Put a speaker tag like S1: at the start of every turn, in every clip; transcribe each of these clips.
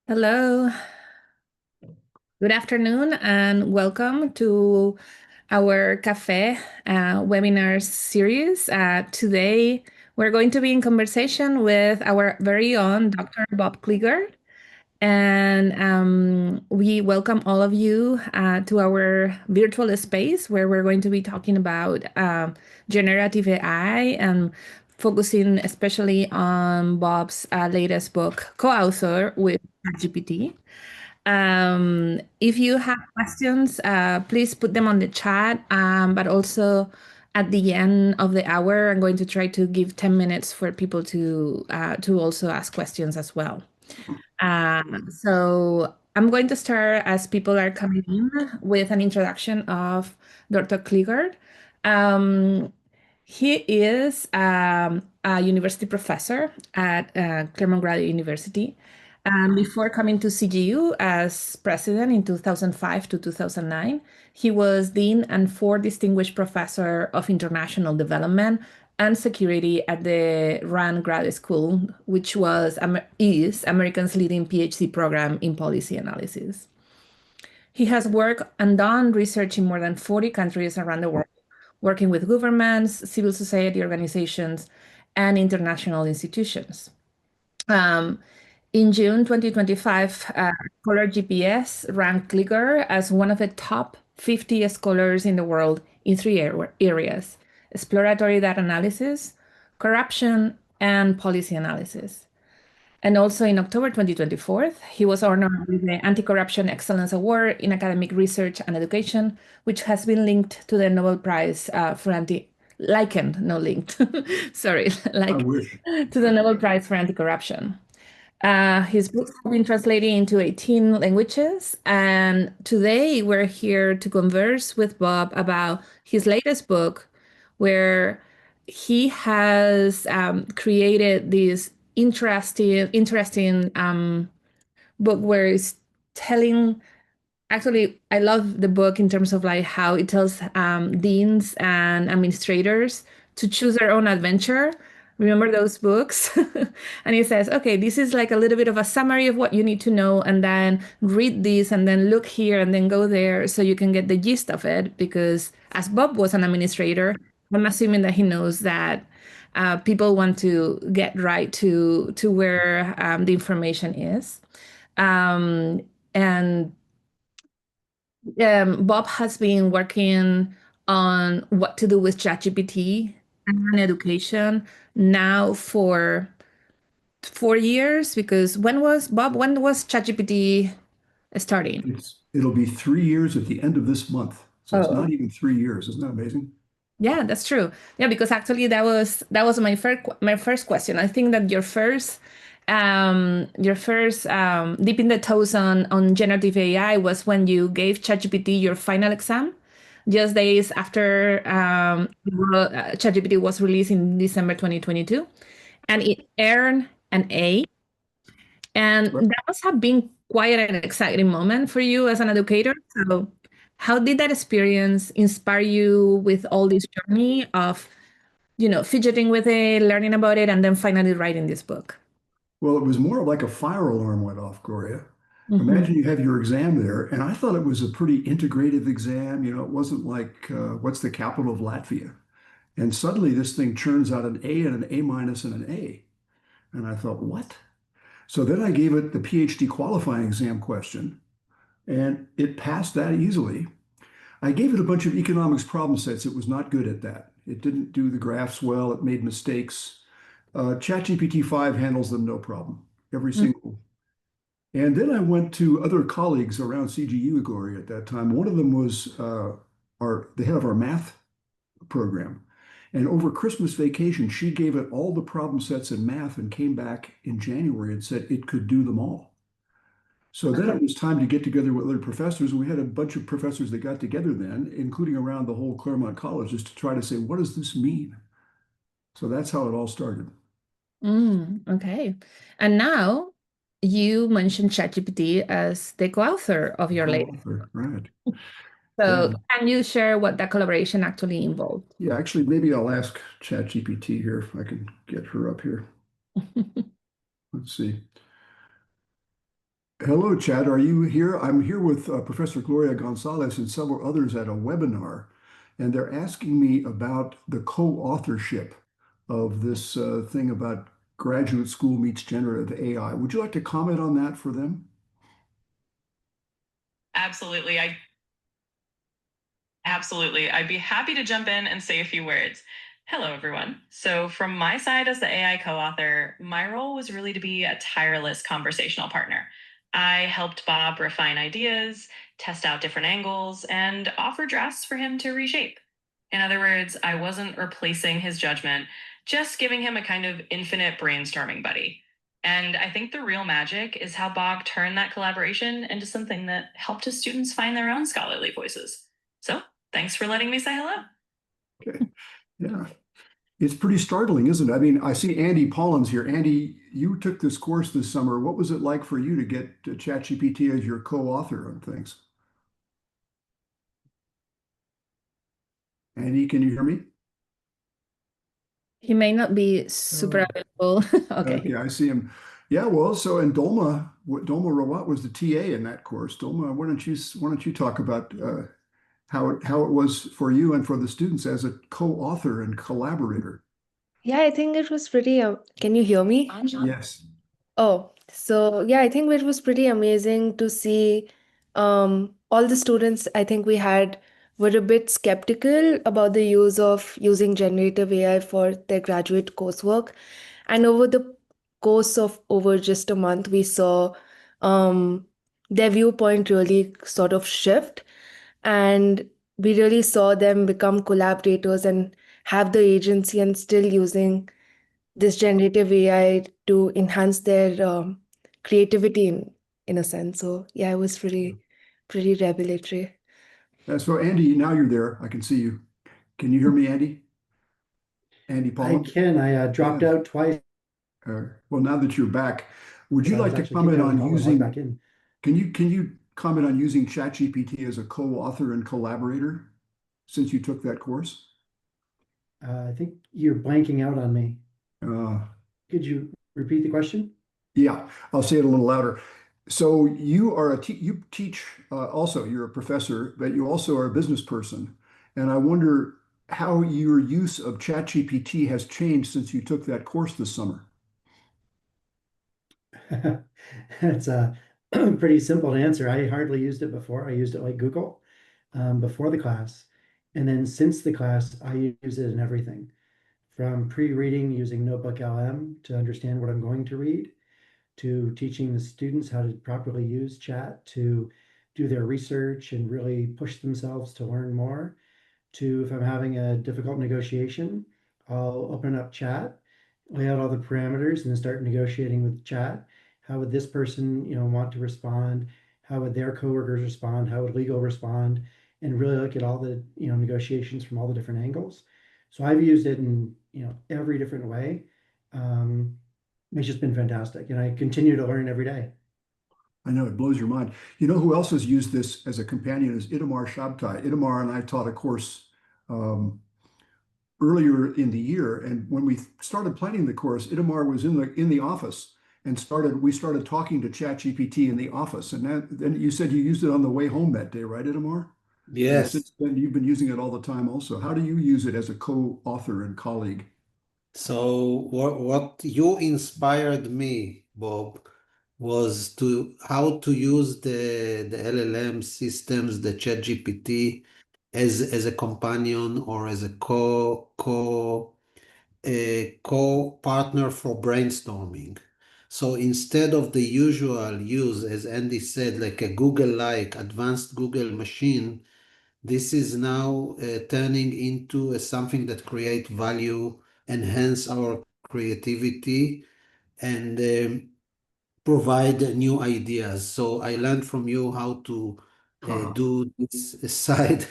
S1: Hello, good afternoon, and welcome to our cafe webinar series. Today, we're going to be in conversation with our very own Dr. Bob Klitgaard, and we welcome all of you to our virtual space where we're going to be talking about generative AI and focusing especially on Bob's latest book, co-author with ChatGPT. If you have questions, please put them on the chat. But also at the end of the hour, I'm going to try to give 10 minutes for people to also ask questions as well. So I'm going to start as people are coming in with an introduction of Dr. Klitgaard. Um, he is a university professor at Claremont Graduate University. Before coming to CGU as president in 2005 to 2009, he was dean and fourth distinguished professor of international development and security at the RAND Graduate School, which is America's leading PhD program in policy analysis. He has worked and done research in more than 40 countries around the world, working with governments, civil society organizations, and international institutions. Um, in June 2025, Scholar GPS ranked Klitgaard as one of the top 50 scholars in the world in three areas: exploratory data analysis, corruption, and policy analysis. And also in October 2024, he was honored with the Anti-Corruption Excellence Award in Academic Research and Education, which has been linked to the Nobel Prize for likened, no linked, sorry,
S2: I
S1: like
S2: wish.
S1: to the Nobel Prize for Anti-Corruption. His books have been translated into 18 languages, and today we're here to converse with Bob about his latest book, where he has created this interesting book where it's telling. Actually, I love the book in terms of like how it tells deans and administrators to choose their own adventure. Remember those books? And it says, okay, this is like a little bit of a summary of what you need to know, and then read this, and then look here, and then go there so you can get the gist of it. Because as Bob was an administrator, I'm assuming that he knows that people want to get right to where the information is. Um, and Bob has been working on what to do with ChatGPT and education now for 4 years. Because when was ChatGPT starting?
S2: It'll be 3 years at the end of this month. So it's
S1: Oh,
S2: not even 3 years. Isn't that amazing?
S1: yeah, that's true. Yeah, because actually that was my first question. I think that your first dipping the toes on generative AI was when you gave ChatGPT your final exam, just days after ChatGPT was released in December 2022, and it earned an A. And
S2: Right.
S1: that must have been quite an exciting moment for you as an educator. So, how did that experience inspire you with all this journey of, fidgeting with it, learning about it, and then finally writing this book?
S2: Well, it was more like a fire alarm went off, Gloria.
S1: Hmm.
S2: Imagine you have your exam there, and I thought it was a pretty integrative exam. It wasn't like what's the capital of Latvia? And suddenly this thing churns out an A and an A minus and an A. And I thought, what? So then I gave it the PhD qualifying exam question, and it passed that easily. I gave it a bunch of economics problem sets. It was not good at that. It didn't do the graphs well. It made mistakes. ChatGPT 5 handles them no problem, every single. And then I went to other colleagues around CGU, Gloria, at that time. One of them was the head of our math program. And over Christmas vacation, she gave it all the problem sets in math and came back in January and said it could do them all. So then it was time to get together with other professors. We had a bunch of professors that got together then, including around the whole Claremont College, just to try to say, what does this mean? So that's how it all started.
S1: Okay. And now you mentioned ChatGPT as the co-author of
S2: The
S1: your latest.
S2: co-author, right?
S1: So
S2: Yeah.
S1: can you share what that collaboration actually involved?
S2: Yeah, actually, maybe I'll ask ChatGPT here if I can get her up here. Let's see. Hello, Chad. Are you here? I'm here with Professor Gloria Gonzalez and several others at a webinar, and they're asking me about the co-authorship of this thing about graduate school meets generative AI. Would you like to comment on that for them?
S3: Absolutely. Absolutely. I'd be happy to jump in and say a few words. Hello, everyone. So, from my side as the AI co author, my role was really to be a tireless conversational partner. I helped Bob refine ideas, test out different angles, and offer drafts for him to reshape. In other words, I wasn't replacing his judgment, just giving him a kind of infinite brainstorming buddy. And I think the real magic is how Bob turned that collaboration into something that helped his students find their own scholarly voices. So, thanks for letting me say hello.
S2: Okay. Yeah. It's pretty startling, isn't it? I mean, I see Andy Pollins here. Andy, you took this course this summer. What was it like for you to get ChatGPT as your co-author on things? Andy, can you hear me?
S1: He may not be super
S2: Oh.
S1: available. Okay.
S2: Okay, I see him. Yeah, well, so and Dolma, Dolma Rawat was the TA in that course. Dolma, why don't you talk about how it was for you and for the students as a co-author and collaborator?
S4: Yeah, I think it was pretty. Can you hear me?
S2: Yes.
S4: Oh, so yeah, I think it was pretty amazing to see all the students. I think we had were a bit skeptical about the use of using generative AI for their graduate coursework. And over the course of over just a month, we saw um, their viewpoint really sort of shift. And we really saw them become collaborators and have the agency and still using this generative AI to enhance their creativity in a sense. So yeah, it was pretty revelatory.
S2: So Andy, now you're there. I can see you. Can you hear me, Andy? Andy
S5: I
S2: Pollins?
S5: can. I dropped
S2: Yeah.
S5: out twice
S2: Well, now that you're back, would
S5: because
S2: you
S5: I was
S2: like to
S5: actually kicked
S2: comment
S5: out of the
S2: on
S5: call and logged
S2: using,
S5: back in.
S2: can you comment on using ChatGPT as a co-author and collaborator since you took that course?
S5: I think you're blanking out on me.
S2: Uh,
S5: Could you repeat the question?
S2: Yeah, I'll say it a little louder. So you are you teach also, you're a professor, but you also are a business person. And I wonder how your use of ChatGPT has changed since you took that course this summer.
S5: It's pretty simple to answer. I hardly used it before. I used it like Google before the class. And then since the class, I use it in everything from pre-reading using Notebook LM to understand what I'm going to read, to teaching the students how to properly use chat to do their research and really push themselves to learn more, to if I'm having a difficult negotiation, I'll open up chat, lay out all the parameters, and then start negotiating with chat. How would this person, want to respond? How would their coworkers respond? How would legal respond? And really look at all the, negotiations from all the different angles. So I've used it in, every different way. Um, it's just been fantastic, and I continue to learn every day.
S2: I know it blows your mind. You know who else has used this as a companion is Itamar Shabtai. Itamar and I taught a course um, earlier in the year, and when we started planning the course, Itamar was in the office and we started talking to ChatGPT in the office. And then you said you used it on the way home that day, right, Itamar? And
S6: Yes.
S2: since then, you've been using it all the time also. How do you use it as a co-author and colleague?
S6: So what you inspired me, Bob, was to how to use the LLM systems, the ChatGPT, as a companion or as a co-partner for brainstorming. So instead of the usual use, as Andy said, like a Google-like advanced Google machine, this is now turning into something that create value, enhance our creativity, and provide new ideas. So I learned from you how to
S2: Ah,
S6: do this side,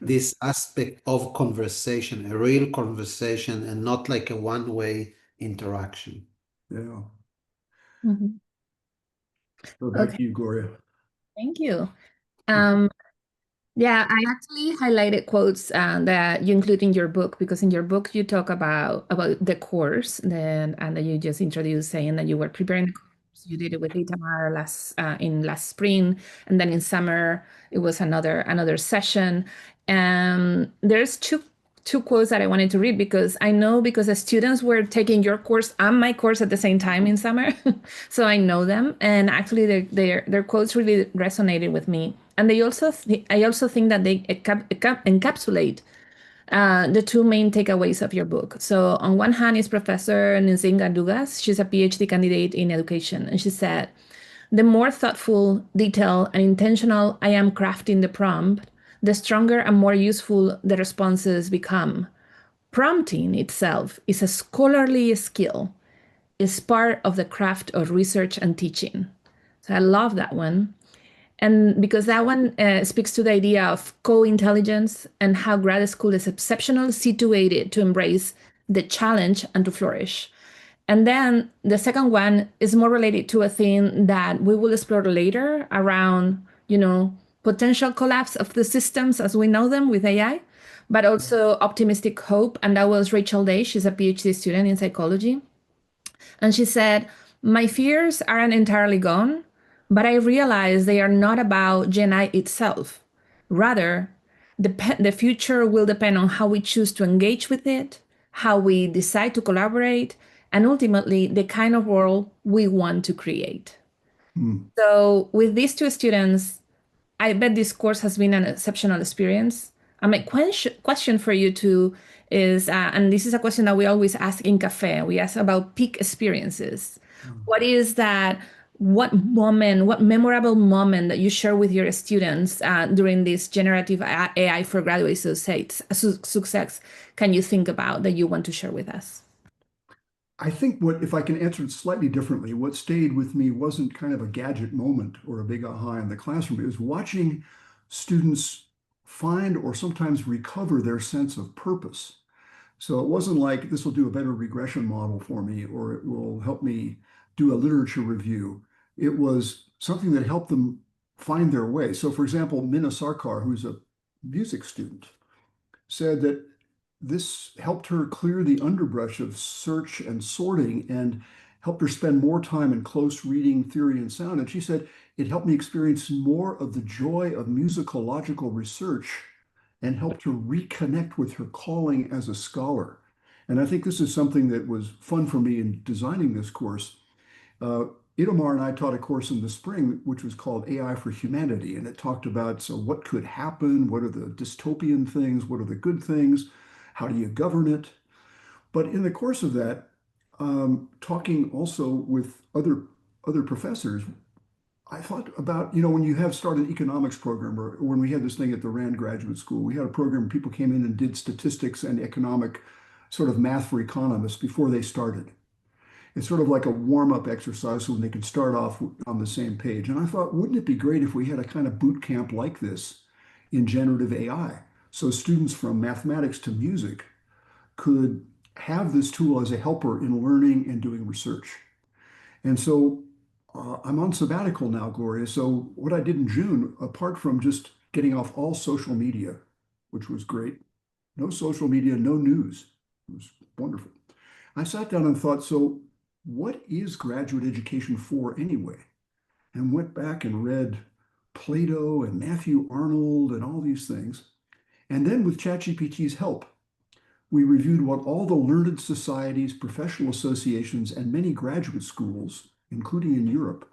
S6: this aspect of conversation, a real conversation, and not like a one-way interaction.
S2: yeah.
S1: Mhm.
S2: So back
S1: Okay,
S2: to you, Gloria.
S1: thank you. Um, yeah, I actually highlighted quotes that you include in your book because in your book you talk about the course, then and then you just introduced saying that you were preparing. You did it with Itamar last spring, and then in summer it was another session. And there's two quotes that I wanted to read because I know because the students were taking your course and my course at the same time in summer, so I know them. And actually, their quotes really resonated with me. And I also think that they encapsulate the two main takeaways of your book. So on one hand is Professor Nzinga Dugas. She's a PhD candidate in education. And she said, the more thoughtful, detailed, and intentional I am crafting the prompt, the stronger and more useful the responses become. Prompting itself is a scholarly skill, is part of the craft of research and teaching. So I love that one. And because that one speaks to the idea of co-intelligence and how grad school is exceptionally situated to embrace the challenge and to flourish. And then the second one is more related to a theme that we will explore later around, potential collapse of the systems as we know them with AI, but also optimistic hope. And that was Rachel Day. She's a PhD student in psychology. And she said, my fears aren't entirely gone, but I realize they are not about GenAI itself. Rather, the future will depend on how we choose to engage with it, how we decide to collaborate, and ultimately the kind of world we want to create. So, with these two students, I bet this course has been an exceptional experience. And my question for you two is, and this is a question that we always ask in cafe. We ask about peak experiences. What is that? What moment? What memorable moment that you share with your students during this generative AI for graduate success can you think about that you want to share with us?
S2: I think if I can answer it slightly differently, what stayed with me wasn't kind of a gadget moment or a big aha in the classroom. It was watching students find or sometimes recover their sense of purpose. So it wasn't like this will do a better regression model for me or it will help me do a literature review. It was something that helped them find their way. So, for example, Mina Sarkar, who's a music student, said that this helped her clear the underbrush of search and sorting and helped her spend more time in close reading theory and sound. And she said, it helped me experience more of the joy of musicological research and helped her reconnect with her calling as a scholar. And I think this is something that was fun for me in designing this course. Uh, Itamar and I taught a course in the spring, which was called AI for Humanity. And it talked about, so what could happen? What are the dystopian things? What are the good things? How do you govern it? But in the course of that, talking also with other professors, I thought about, when you have started an economics program, or when we had this thing at the Rand Graduate School, we had a program where people came in and did statistics and economic sort of math for economists before they started. It's sort of like a warm-up exercise so when they could start off on the same page. And I thought, wouldn't it be great if we had a kind of boot camp like this in generative AI? So students from mathematics to music could have this tool as a helper in learning and doing research. And so I'm on sabbatical now, Gloria. So what I did in June, apart from just getting off all social media, which was great, no social media, no news. It was wonderful. I sat down and thought, so what is graduate education for anyway? And went back and read Plato and Matthew Arnold and all these things. And then with ChatGPT's help, we reviewed what all the learned societies, professional associations, and many graduate schools, including in Europe,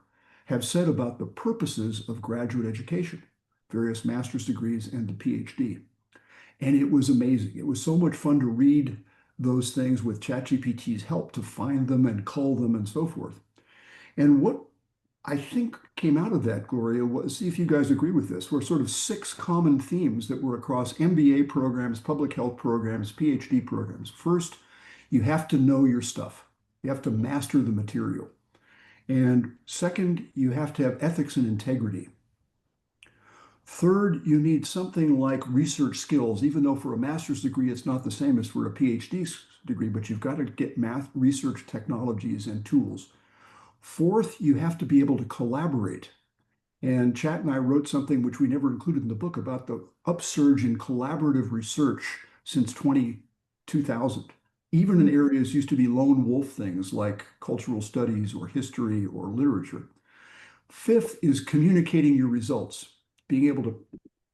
S2: have said about the purposes of graduate education, various master's degrees and the PhD. And it was amazing. It was so much fun to read those things with ChatGPT's help to find them and cull them and so forth. And what I think came out of that, Gloria, was, see if you guys agree with this, were sort of 6 common themes that were across MBA programs, public health programs, PhD programs. First, you have to know your stuff. You have to master the material. And second, you have to have ethics and integrity. Third, you need something like research skills, even though for a master's degree, it's not the same as for a PhD degree, but you've got to get math, research technologies and tools. Fourth, you have to be able to collaborate. And Chat and I wrote something which we never included in the book about the upsurge in collaborative research since 2000. even in areas used to be lone wolf things like cultural studies or history or literature. Fifth is communicating your results, being able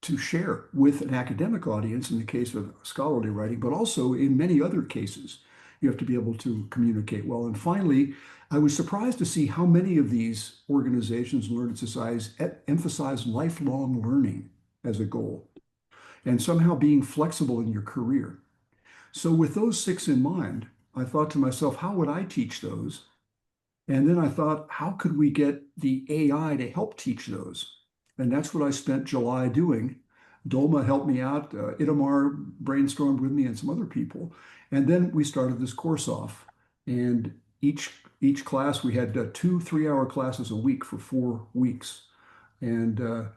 S2: to share with an academic audience in the case of scholarly writing, but also in many other cases, you have to be able to communicate well. And finally, I was surprised to see how many of these organizations and learning societies emphasize lifelong learning as a goal and somehow being flexible in your career. So with those six in mind, I thought to myself, how would I teach those? And then I thought, how could we get the AI to help teach those? And that's what I spent July doing. Dolma helped me out. Itamar brainstormed with me and some other people. And then we started this course off. And each class, we had 2 3-hour classes a week for 4 weeks. And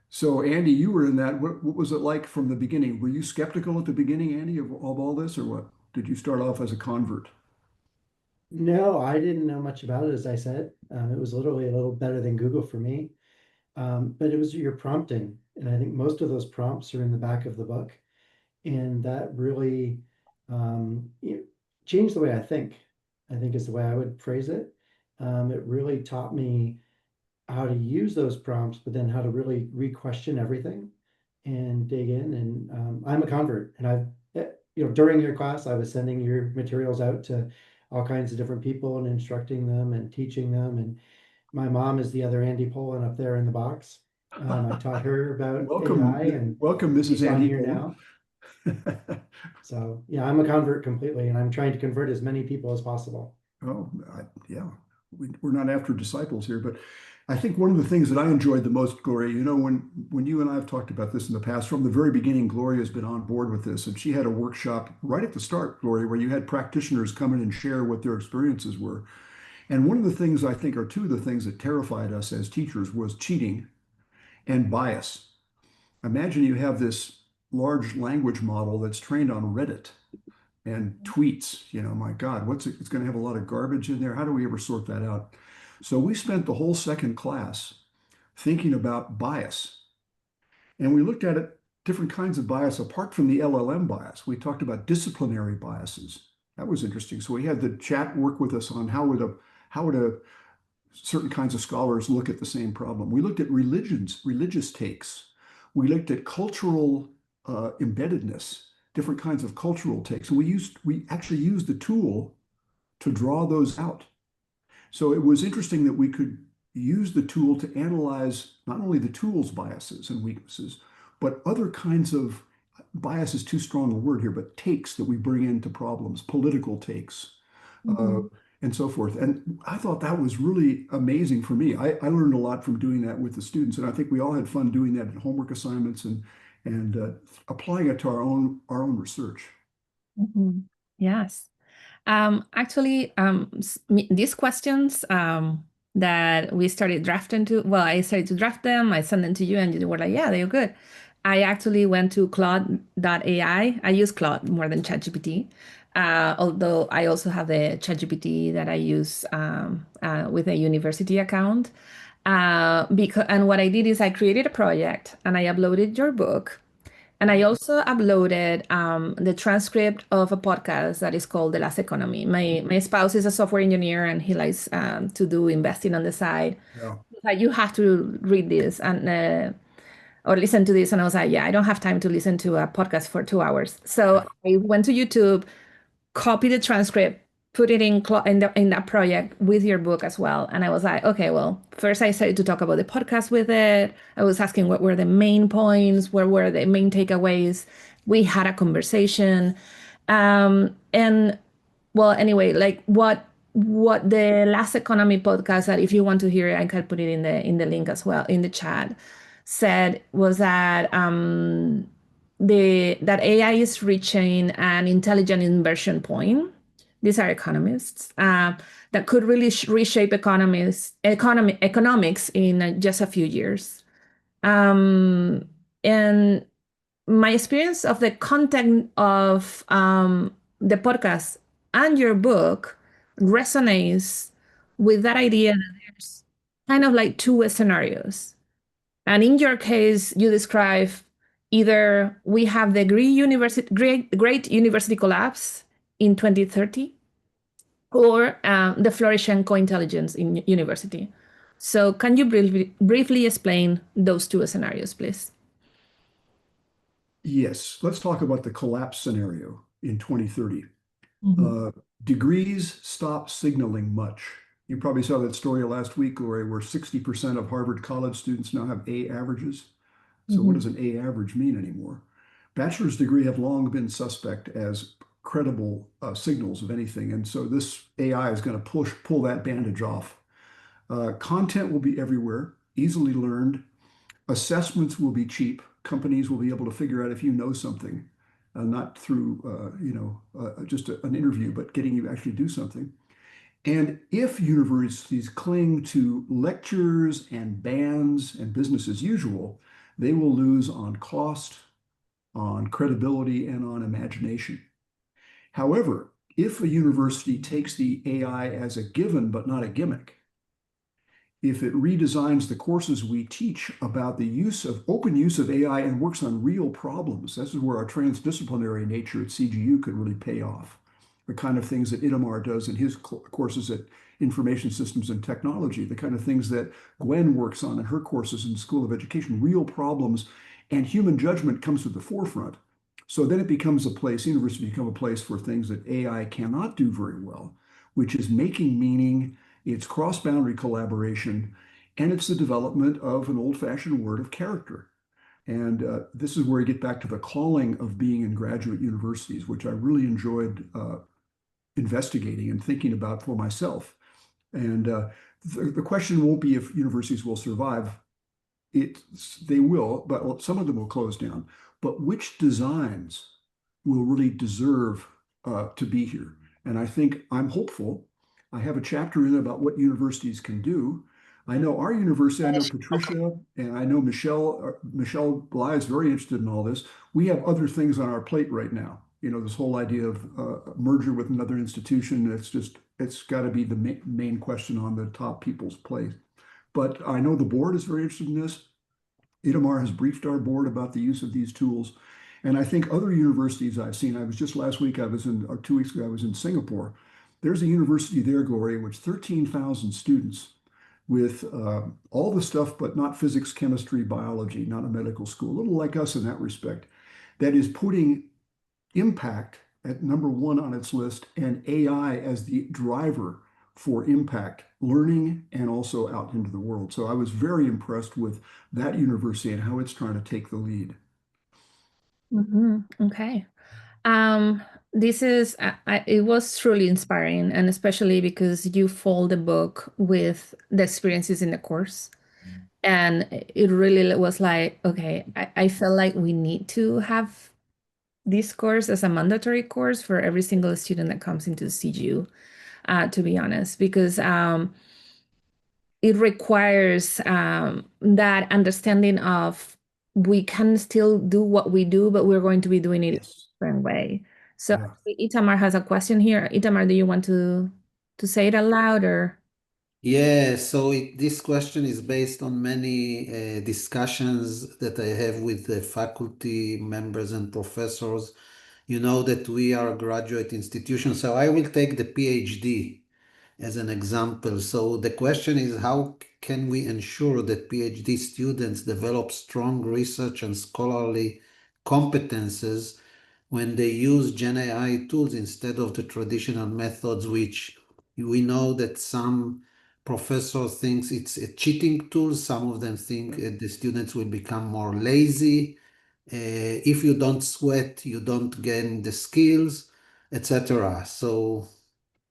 S2: so, Andy, you were in that. What was it like from the beginning? Were you skeptical at the beginning, Andy, of all this, or what? Did you start off as a convert?
S5: No, I didn't know much about it, as I said. It was literally a little better than Google for me. But it was your prompting. And I think most of those prompts are in the back of the book. And that really changed the way I think is the way I would phrase it. It really taught me how to use those prompts, but then how to really re-question everything and dig in. And I'm a convert, and during your class, I was sending your materials out to all kinds of different people and instructing them and teaching them. And my mom is the other Andy Poland up there in the box. I taught her about AI, and
S2: Welcome, Mrs.
S5: she's on
S2: Andy
S5: here
S2: Poland.
S5: now. So yeah, I'm a convert completely, and I'm trying to convert as many people as possible.
S2: Oh, yeah, we're not after disciples here, but I think one of the things that I enjoyed the most, Gloria, when you and I have talked about this in the past, from the very beginning, Gloria has been on board with this, and she had a workshop right at the start, Gloria, where you had practitioners come in and share what their experiences were. And one of the things I think are two of the things that terrified us as teachers was cheating and bias. Imagine you have this large language model that's trained on Reddit and tweets. My God, it's going to have a lot of garbage in there. How do we ever sort that out? So we spent the whole second class thinking about bias. And we looked at it, different kinds of bias apart from the LLM bias. We talked about disciplinary biases. That was interesting. So we had the chat work with us on how would a certain kinds of scholars look at the same problem. We looked at religious takes. We looked at cultural embeddedness, different kinds of cultural takes. And we actually used the tool to draw those out. So it was interesting that we could use the tool to analyze not only the tool's biases and weaknesses, but other kinds of bias is too strong a word here, but takes that we bring into problems, political takes, and so forth. And I thought that was really amazing for me. I learned a lot from doing that with the students, and I think we all had fun doing that in homework assignments and applying it to our own research.
S1: Yes. Actually, these questions that we started drafting well, I started to draft them, I sent them to you, and you were like, yeah, they're good. I actually went to Claude.ai. I use Claude more than ChatGPT, although I also have the ChatGPT that I use with a university account. And what I did is I created a project and I uploaded your book. And I also uploaded the transcript of a podcast that is called The Last Economy. My spouse is a software engineer and he likes to do investing on the side.
S2: Yeah.
S1: Like, you have to read this and or listen to this. And I was like, yeah, I don't have time to listen to a podcast for 2 hours. So I went to YouTube, copy the transcript, put it in that project with your book as well. And I was like, okay, well, first I started to talk about the podcast with it. I was asking what were the main points, where were the main takeaways. We had a conversation. And well, anyway, like what the Last Economy podcast, that if you want to hear it, I can put it in the link as well in the chat, said was that that AI is reaching an intelligent inversion point. These are economists that could really reshape economics in just a few years. And my experience of the content of the podcast and your book resonates with that idea that there's kind of like two scenarios. And in your case, you describe either we have the great university collapse in 2030, or the flourishing co-intelligence in university. So can you briefly explain those two scenarios, please?
S2: Yes, let's talk about the collapse scenario in 2030.
S1: Mhm.
S2: Degrees stop signaling much. You probably saw that story last week, Lori, where 60% of Harvard college students now have A averages. So what
S1: Mhm.
S2: does an A average mean anymore? Bachelor's degree have long been suspect as credible signals of anything. And so this AI is going to pull that bandage off. Content will be everywhere, easily learned. Assessments will be cheap. Companies will be able to figure out if you know something, not through just an interview, but getting you actually do something. And if universities cling to lectures and bans and business as usual, they will lose on cost, on credibility, and on imagination. However, if a university takes the AI as a given but not a gimmick, if it redesigns the courses we teach about the open use of AI and works on real problems, this is where our transdisciplinary nature at CGU could really pay off. The kind of things that Itamar does in his courses at Information Systems and Technology, the kind of things that Gwen works on in her courses in the School of Education, real problems, and human judgment comes to the forefront. So then it becomes a place, university become a place for things that AI cannot do very well, which is making meaning, it's cross-boundary collaboration, and it's the development of an old-fashioned word of character. And this is where you get back to the calling of being in graduate universities, which I really enjoyed investigating and thinking about for myself. And the question won't be if universities will survive. They will, but some of them will close down. But which designs will really deserve to be here? And I think I'm hopeful. I have a chapter in about what universities can do. I know our university, I know Patricia, and I know Michelle Bly is very interested in all this. We have other things on our plate right now. You know, this whole idea of merger with another institution, it's got to be the main question on the top people's plate. But I know the board is very interested in this. Itamar has briefed our board about the use of these tools. And I think other universities I've seen, I was just last week, or 2 weeks ago, I was in Singapore. There's a university there, Gloria, which 13,000 students with all the stuff, but not physics, chemistry, biology, not a medical school, a little like us in that respect, that is putting impact at number one on its list and AI as the driver for impact learning and also out into the world. So I was very impressed with that university and how it's trying to take the lead.
S1: Okay. Um, this is, it was truly inspiring, and especially because you fold the book with the experiences in the course. And it really was like, okay, I felt like we need to have this course as a mandatory course for every single student that comes into CGU, to be honest, because it requires that understanding of we can still do what we do, but we're going to be doing it a
S2: Yes.
S1: different way. So
S2: Yeah.
S1: Itamar has a question here. Itamar, do you want to say it aloud or?
S6: Yeah, so this question is based on many discussions that I have with the faculty members and professors. You know that we are a graduate institution, so I will take the PhD as an example. So the question is, how can we ensure that PhD students develop strong research and scholarly competences when they use GenAI tools instead of the traditional methods, which we know that some professors think it's a cheating tool. Some of them think the students will become more lazy. If you don't sweat, you don't gain the skills, etc. So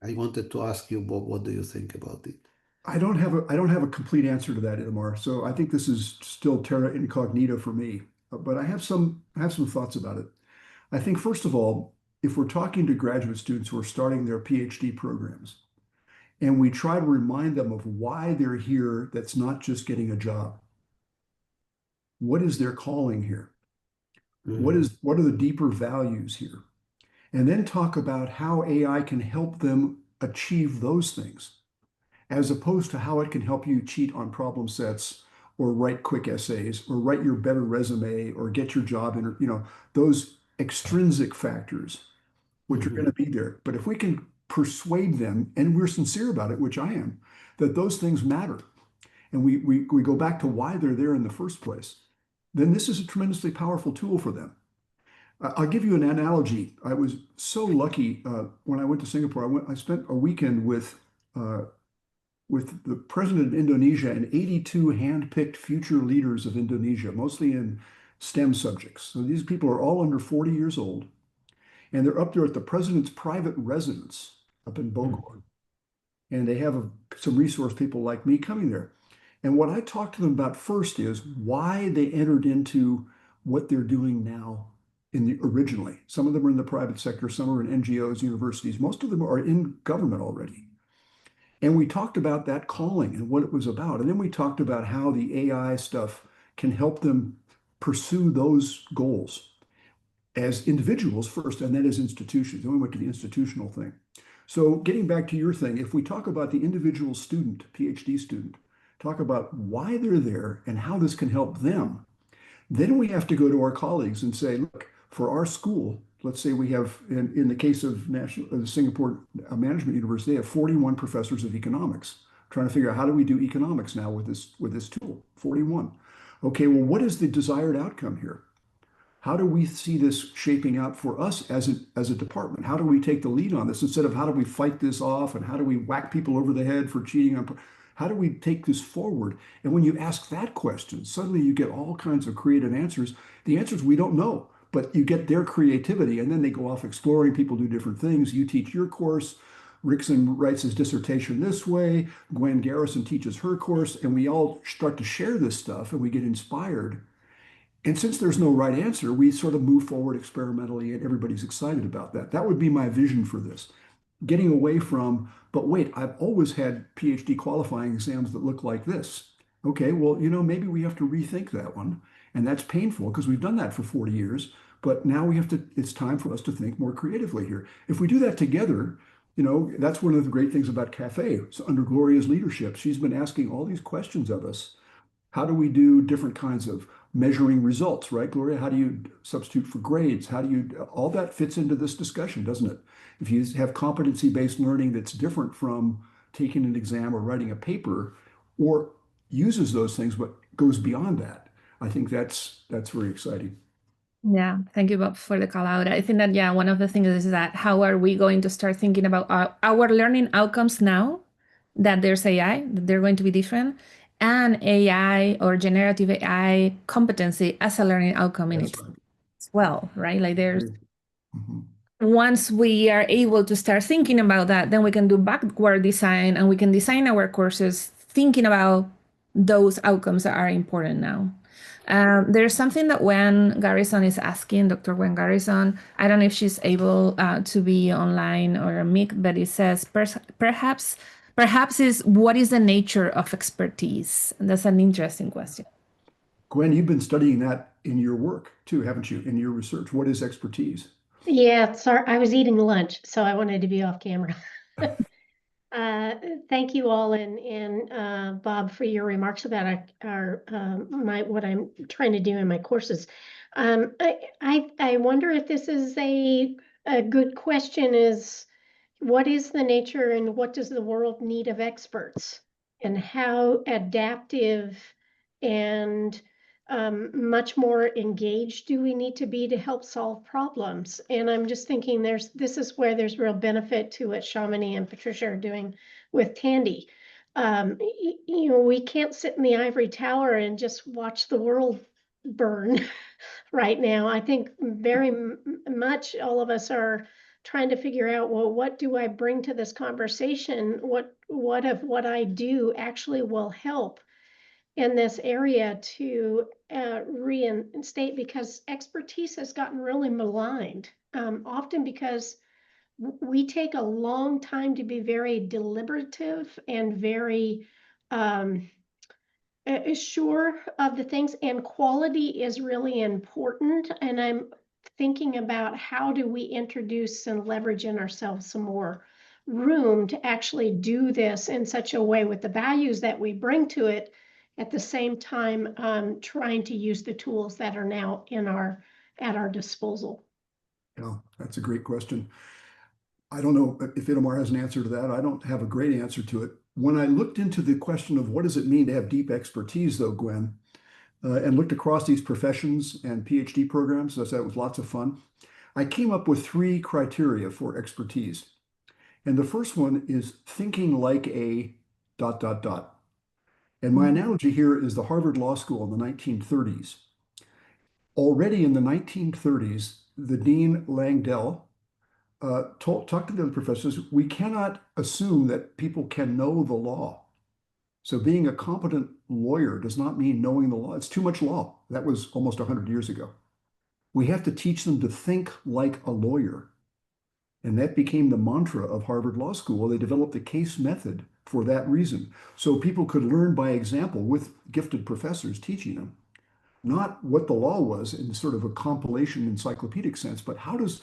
S6: I wanted to ask you, Bob, what do you think about it?
S2: I don't have a complete answer to that, Itamar. So I think this is still terra incognita for me. But I have some thoughts about it. I think first of all, if we're talking to graduate students who are starting their PhD programs, and we try to remind them of why they're here, that's not just getting a job. What is their calling here?
S6: Mhm.
S2: What are the deeper values here? And then talk about how AI can help them achieve those things, as opposed to how it can help you cheat on problem sets or write quick essays or write your better resume or get your job in, those extrinsic factors. which are going to be there. But if we can persuade them, and we're sincere about it, which I am, that those things matter, and we go back to why they're there in the first place, then this is a tremendously powerful tool for them. I'll give you an analogy. I was so lucky when I went to Singapore. I spent a weekend with the president of Indonesia and 82 hand-picked future leaders of Indonesia, mostly in STEM subjects. So these people are all under 40 years old, and they're up there at the president's private residence up in Bogor. And they have some resource people like me coming there. And what I talked to them about first is why they entered into what they're doing now originally. Some of them are in the private sector, some are in NGOs, universities. Most of them are in government already. And we talked about that calling and what it was about. And then we talked about how the AI stuff can help them pursue those goals as individuals first, and then as institutions. Then we went to the institutional thing. So getting back to your thing, if we talk about the individual student, PhD student, talk about why they're there and how this can help them, then we have to go to our colleagues and say, look, for our school, let's say we have, in the case of the Singapore Management University, they have 41 professors of economics, trying to figure out how do we do economics now with this tool, 41. Okay, well, what is the desired outcome here? How do we see this shaping out for us as a department? How do we take the lead on this instead of how do we fight this off and how do we whack people over the head for cheating on? How do we take this forward? And when you ask that question, suddenly you get all kinds of creative answers. The answers we don't know, but you get their creativity, and then they go off exploring. People do different things. You teach your course. Rickson writes his dissertation this way. Gwen Garrison teaches her course, and we all start to share this stuff, and we get inspired. And since there's no right answer, we sort of move forward experimentally, and everybody's excited about that. That would be my vision for this. Getting away from, but wait, I've always had PhD qualifying exams that look like this. Okay, well, maybe we have to rethink that one. And that's painful because we've done that for 40 years. But now it's time for us to think more creatively here. If we do that together, that's one of the great things about Cafe. So under Gloria's leadership, she's been asking all these questions of us. How do we do different kinds of measuring results, right, Gloria? How do you substitute for grades? All that fits into this discussion, doesn't it? If you have competency-based learning that's different from taking an exam or writing a paper, or uses those things but goes beyond that, I think that's very exciting.
S1: Yeah, thank you, Bob, for the call out. I think that, yeah, one of the things is that how are we going to start thinking about our learning outcomes now that there's AI, that they're going to be different, and AI or generative AI competency as a learning outcome in it as well, right? Like once we are able to start thinking about that, then we can do backward design and we can design our courses thinking about those outcomes that are important now. There's something that Gwen Garrison is asking, Dr. Gwen Garrison. I don't know if she's able to be online or a mic, but it says perhaps is what is the nature of expertise? And that's an interesting question.
S2: Gwen, you've been studying that in your work too, haven't you? In your research, what is expertise?
S7: Yeah, sorry, I was eating lunch, so I wanted to be off camera. Thank you all and Bob for your remarks about what I'm trying to do in my courses. I wonder if this is a good question is what is the nature and what does the world need of experts and how adaptive and much more engaged do we need to be to help solve problems? And I'm just thinking this is where there's real benefit to what Shamini and Patricia are doing with Tandy. We can't sit in the ivory tower and just watch the world burn right now. I think very much all of us are trying to figure out, well, what do I bring to this conversation? What of what I do actually will help in this area to reinstate, because expertise has gotten really maligned, often because we take a long time to be very deliberative and very sure of the things, and quality is really important. And I'm thinking about how do we introduce and leverage in ourselves some more room to actually do this in such a way with the values that we bring to it, at the same time trying to use the tools that are now at our disposal.
S2: Yeah, that's a great question. I don't know if Itamar has an answer to that. I don't have a great answer to it. When I looked into the question of what does it mean to have deep expertise, though, Gwen, and looked across these professions and PhD programs, so that was lots of fun, I came up with three criteria for expertise. And the first one is thinking like a dot, dot, dot. And my analogy here is the Harvard Law School in the 1930s. Already in the 1930s, the Dean Langdell talked to the other professors, we cannot assume that people can know the law. So being a competent lawyer does not mean knowing the law. It's too much law. That was almost 100 years ago. We have to teach them to think like a lawyer. And that became the mantra of Harvard Law School. They developed a case method for that reason. So people could learn by example with gifted professors teaching them, not what the law was in sort of a compilation encyclopedic sense, but how does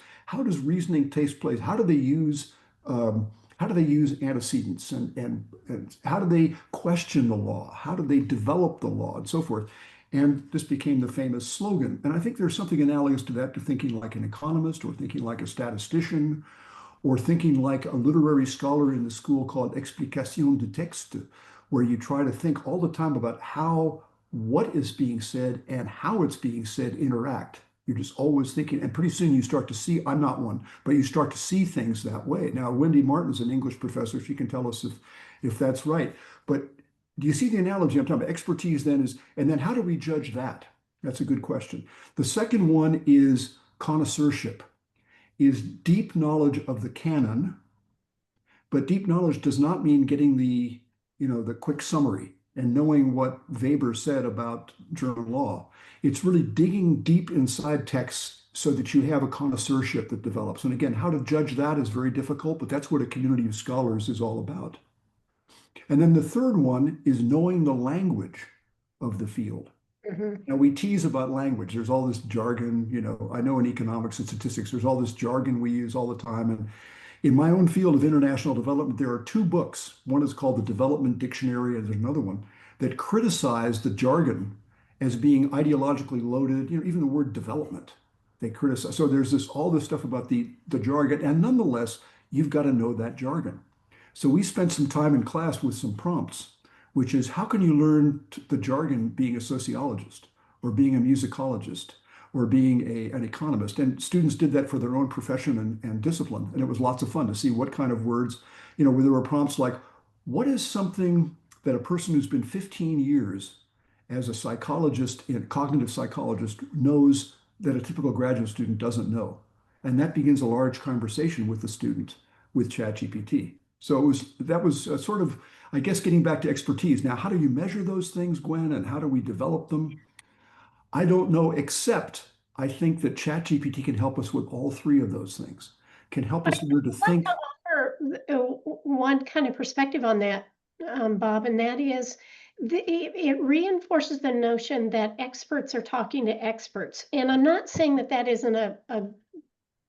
S2: reasoning take place? How do they use antecedents and how do they question the law? How do they develop the law and so forth? And this became the famous slogan. And I think there's something analogous to that, to thinking like an economist or thinking like a statistician or thinking like a literary scholar in the school called explication de texte, where you try to think all the time about how what is being said and how it's being said interact. You're just always thinking, and pretty soon you start to see, I'm not one, but you start to see things that way. Now, Wendy Martin's an English professor. She can tell us if that's right. But do you see the analogy I'm talking about? Expertise then is, and then how do we judge that? That's a good question. The second one is connoisseurship, is deep knowledge of the canon, but deep knowledge does not mean getting the quick summary and knowing what Weber said about German law. It's really digging deep inside texts so that you have a connoisseurship that develops. And again, how to judge that is very difficult, but that's what a community of scholars is all about. And then the third one is knowing the language of the field. Now we tease about language. There's all this jargon, I know in economics and statistics, there's all this jargon we use all the time. And in my own field of international development, there are two books. One is called the Development Dictionary, and there's another one that criticize the jargon as being ideologically loaded. Even the word development, they criticize. So there's all this stuff about the jargon, and nonetheless, you've got to know that jargon. So we spent some time in class with some prompts, which is how can you learn the jargon being a sociologist or being a musicologist or being an economist? And students did that for their own profession and discipline. And it was lots of fun to see what kind of words, where there were prompts like, what is something that a person who's been 15 years as a psychologist, a cognitive psychologist, knows that a typical graduate student doesn't know? And that begins a large conversation with the student with ChatGPT. So that was sort of, I guess, getting back to expertise. Now, how do you measure those things, Gwen, and how do we develop them? I don't know, except I think that ChatGPT can help us with all three of those things, can help us learn to think.
S7: I'd like to offer one kind of perspective on that, Bob, and that is it reinforces the notion that experts are talking to experts. And I'm not saying that that isn't a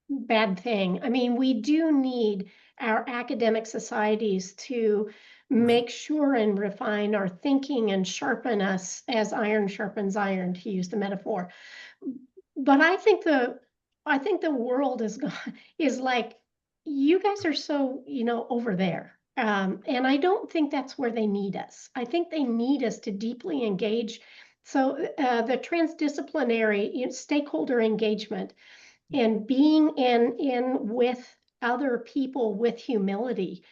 S7: bad thing. I mean, we do need our academic societies to make sure and refine our thinking and sharpen us as iron sharpens iron, to use the metaphor. But I think the world is like, you guys are so, over there. And I don't think that's where they need us. I think they need us to deeply engage. So the transdisciplinary stakeholder engagement and being in with other people with humility.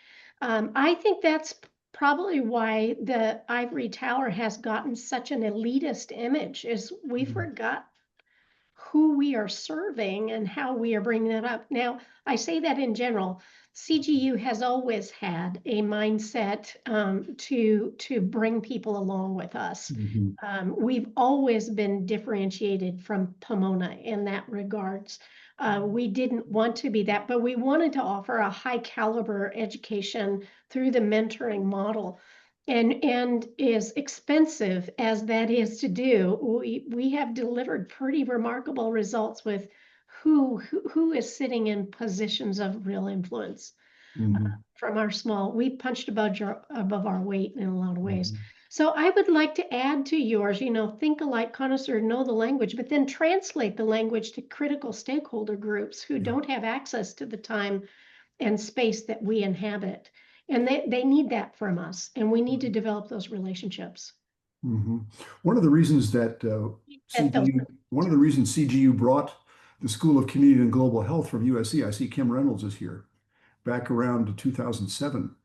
S7: I think that's probably why the ivory tower has gotten such an elitist image, is we forgot who we are serving and how we are bringing that up. Now, I say that in general. CGU has always had a mindset to bring people along with us. We've always been differentiated from Pomona in that regards. We didn't want to be that, but we wanted to offer a high caliber education through the mentoring model. And as expensive as that is to do, we have delivered pretty remarkable results with who is sitting in positions of real influence. From our small, we punched above our weight in a lot of ways. So I would like to add to yours, think alike, connoisseur, know the language, but then translate the language to critical stakeholder groups who don't have access to the time and space that we inhabit. And they need that from us, and we need to develop those relationships.
S2: One of the reasons that one of the reasons CGU brought the School of Community and Global Health from USC, I see Kim Reynolds is here, back around 2007,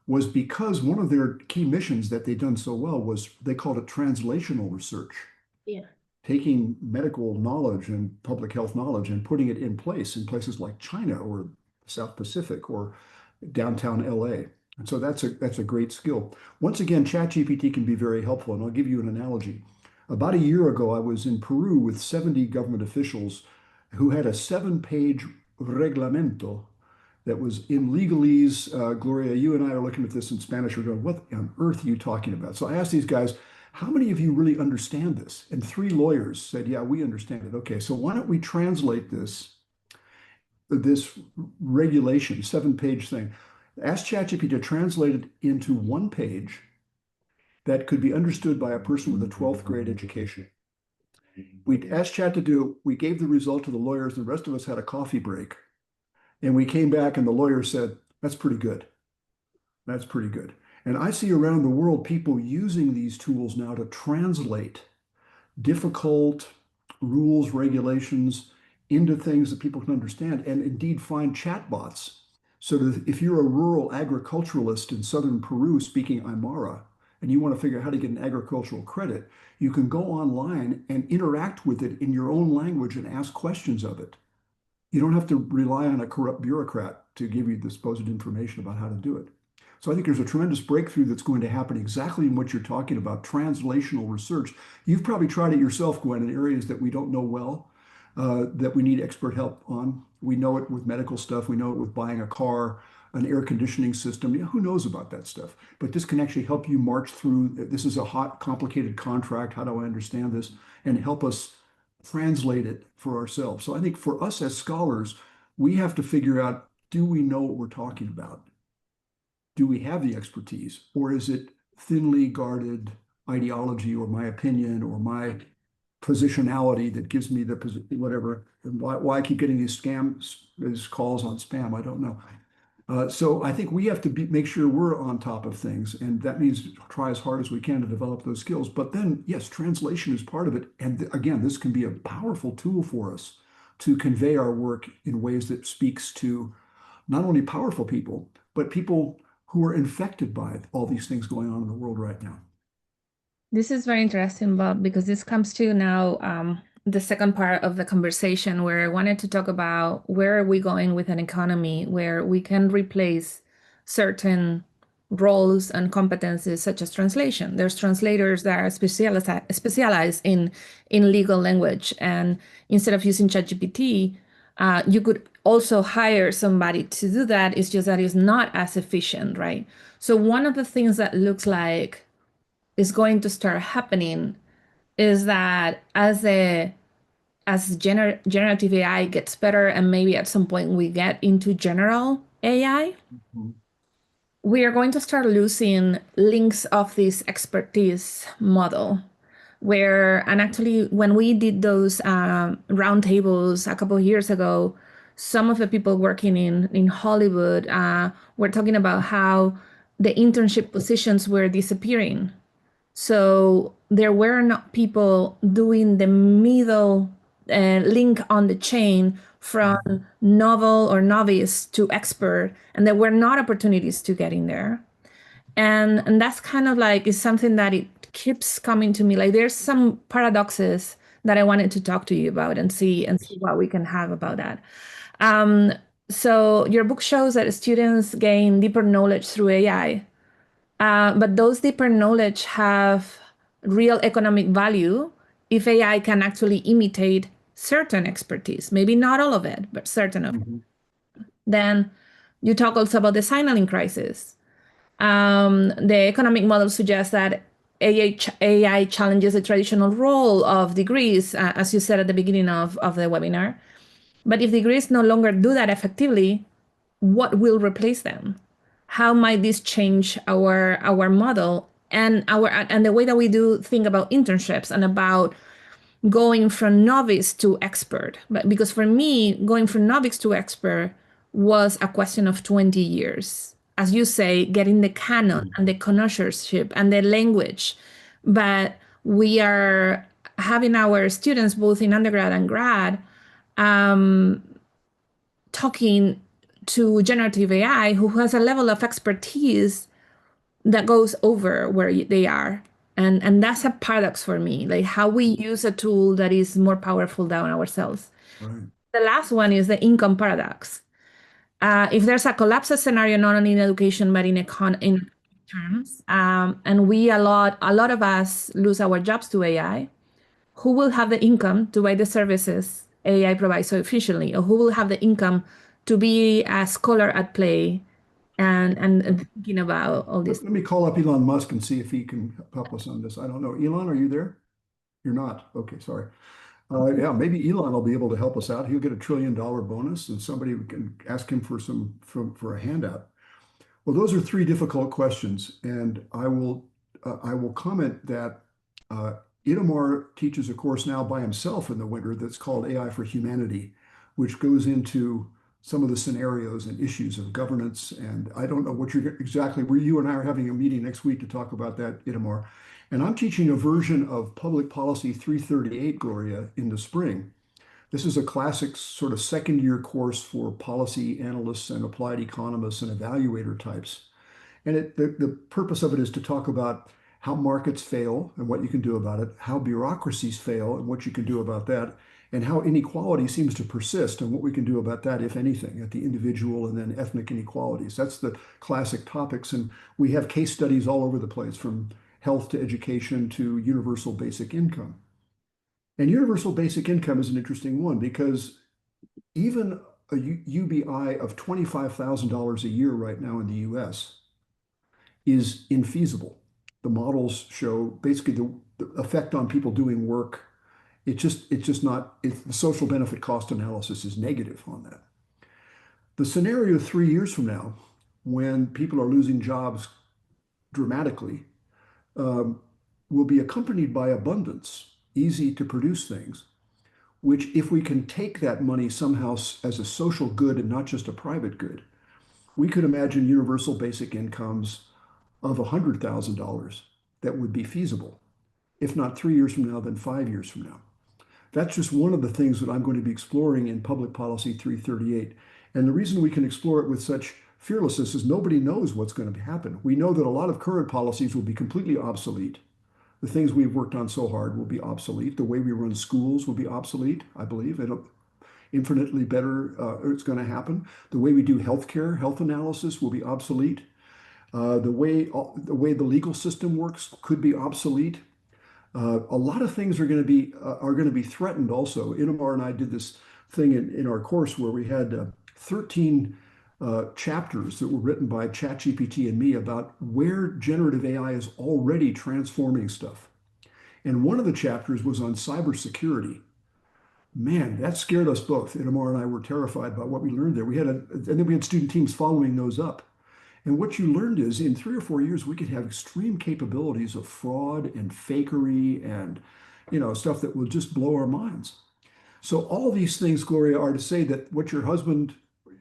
S2: was because one of their key missions that they'd done so well was they called it translational research.
S7: Yeah.
S2: Taking medical knowledge and public health knowledge and putting it in place in places like China or South Pacific or downtown LA. And so that's a great skill. Once again, ChatGPT can be very helpful, and I'll give you an analogy. About a year ago, I was in Peru with 70 government officials who had a 7-page reglamento that was in legalese. Gloria, you and I are looking at this in Spanish. We're going, what on earth are you talking about? So I asked these guys, how many of you really understand this? And 3 lawyers said, yeah, we understand it. Okay, so why don't we translate this regulation, 7-page thing? Ask ChatGPT to translate it into 1 page that could be understood by a person with a 12th grade education. We asked Chat to do it. We gave the result to the lawyers, and the rest of us had a coffee break. And we came back, and the lawyer said, that's pretty good. That's pretty good. And I see around the world people using these tools now to translate difficult rules, regulations into things that people can understand, and indeed find chatbots. So that if you're a rural agriculturalist in southern Peru speaking Aymara, and you want to figure out how to get an agricultural credit, you can go online and interact with it in your own language and ask questions of it. You don't have to rely on a corrupt bureaucrat to give you the supposed information about how to do it. So I think there's a tremendous breakthrough that's going to happen exactly in what you're talking about, translational research. You've probably tried it yourself, Gwen, in areas that we don't know well, that we need expert help on. We know it with medical stuff. We know it with buying a car, an air conditioning system. Yeah, who knows about that stuff? But this can actually help you march through. This is a hot, complicated contract. How do I understand this? And help us translate it for ourselves. So I think for us as scholars, we have to figure out, do we know what we're talking about? Do we have the expertise, or is it thinly guarded ideology or my opinion or my positionality that gives me the whatever? And why I keep getting these calls on spam? I don't know. So I think we have to make sure we're on top of things, and that means try as hard as we can to develop those skills. But then, yes, translation is part of it. And again, this can be a powerful tool for us to convey our work in ways that speaks to not only powerful people, but people who are infected by all these things going on in the world right now.
S1: This is very interesting, Bob, because this comes to now the second part of the conversation, where I wanted to talk about where are we going with an economy where we can replace certain roles and competencies such as translation. There's translators that are specialized in legal language, and instead of using ChatGPT, you could also hire somebody to do that. It's just that it's not as efficient, right? So one of the things that looks like is going to start happening is that as generative AI gets better, and maybe at some point we get into general AI, we are going to start losing links of this expertise model. And actually, when we did those roundtables a couple of years ago, some of the people working in Hollywood were talking about how the internship positions were disappearing. So there were not people doing the middle link on the chain from novel or novice to expert, and there were not opportunities to get in there. And that's kind of like is something that it keeps coming to me. Like there's some paradoxes that I wanted to talk to you about and see what we can have about that. So your book shows that students gain deeper knowledge through AI. But those deeper knowledge have real economic value if AI can actually imitate certain expertise, maybe not all of it, but certain of it. Then you talk also about the signaling crisis. The economic model suggests that AI challenges the traditional role of degrees, as you said at the beginning of the webinar. But if degrees no longer do that effectively, what will replace them? How might this change our model and the way that we do think about internships and about going from novice to expert? But because for me, going from novice to expert was a question of 20 years. As you say, getting the canon and the connoisseurship and the language. But we are having our students, both in undergrad and grad, talking to generative AI who has a level of expertise that goes over where they are. And that's a paradox for me, like how we use a tool that is more powerful than ourselves.
S2: Right.
S1: The last one is the income paradox. If there's a collapse scenario, not only in education, but in terms, and a lot of us lose our jobs to AI, who will have the income to buy the services AI provides so efficiently, or who will have the income to be a scholar at play and thinking about all this?
S2: Let me call up Elon Musk and see if he can help us on this. I don't know. Elon, are you there? You're not. Okay, sorry. Yeah, maybe Elon will be able to help us out. He'll get $1 trillion bonus, and somebody can ask him for a handout. Well, those are three difficult questions, and I will comment that Itamar teaches a course now by himself in the winter that's called AI for Humanity, which goes into some of the scenarios and issues of governance. And I don't know what you're exactly, where you and I are having a meeting next week to talk about that, Itamar. And I'm teaching a version of Public Policy 338, Gloria, in the spring. This is a classic sort of second year course for policy analysts and applied economists and evaluator types. And the purpose of it is to talk about how markets fail and what you can do about it, how bureaucracies fail and what you can do about that, and how inequality seems to persist and what we can do about that, if anything, at the individual and then ethnic inequalities. That's the classic topics. And we have case studies all over the place, from health to education to universal basic income. And universal basic income is an interesting one because even a UBI of $25,000 a year right now in the US is infeasible. The models show basically the effect on people doing work. It's just not, the social benefit cost analysis is negative on that. The scenario 3 years from now, when people are losing jobs dramatically, will be accompanied by abundance, easy to produce things, which if we can take that money somehow as a social good and not just a private good, we could imagine universal basic incomes of $100,000 that would be feasible, if not 3 years from now, then 5 years from now. That's just one of the things that I'm going to be exploring in Public Policy 338. And the reason we can explore it with such fearlessness is nobody knows what's going to happen. We know that a lot of current policies will be completely obsolete. The things we've worked on so hard will be obsolete. The way we run schools will be obsolete, I believe. It'll infinitely better, it's going to happen. The way we do healthcare, health analysis will be obsolete. The way the legal system works could be obsolete. A lot of things are going to be threatened also. Itamar and I did this thing in our course where we had 13 chapters that were written by ChatGPT and me about where generative AI is already transforming stuff. And one of the chapters was on cybersecurity. Man, that scared us both. Itamar and I were terrified about what we learned there. And then we had student teams following those up. And what you learned is in 3 or 4 years, we could have extreme capabilities of fraud and fakery and, stuff that will just blow our minds. So all these things, Gloria, are to say that what your husband,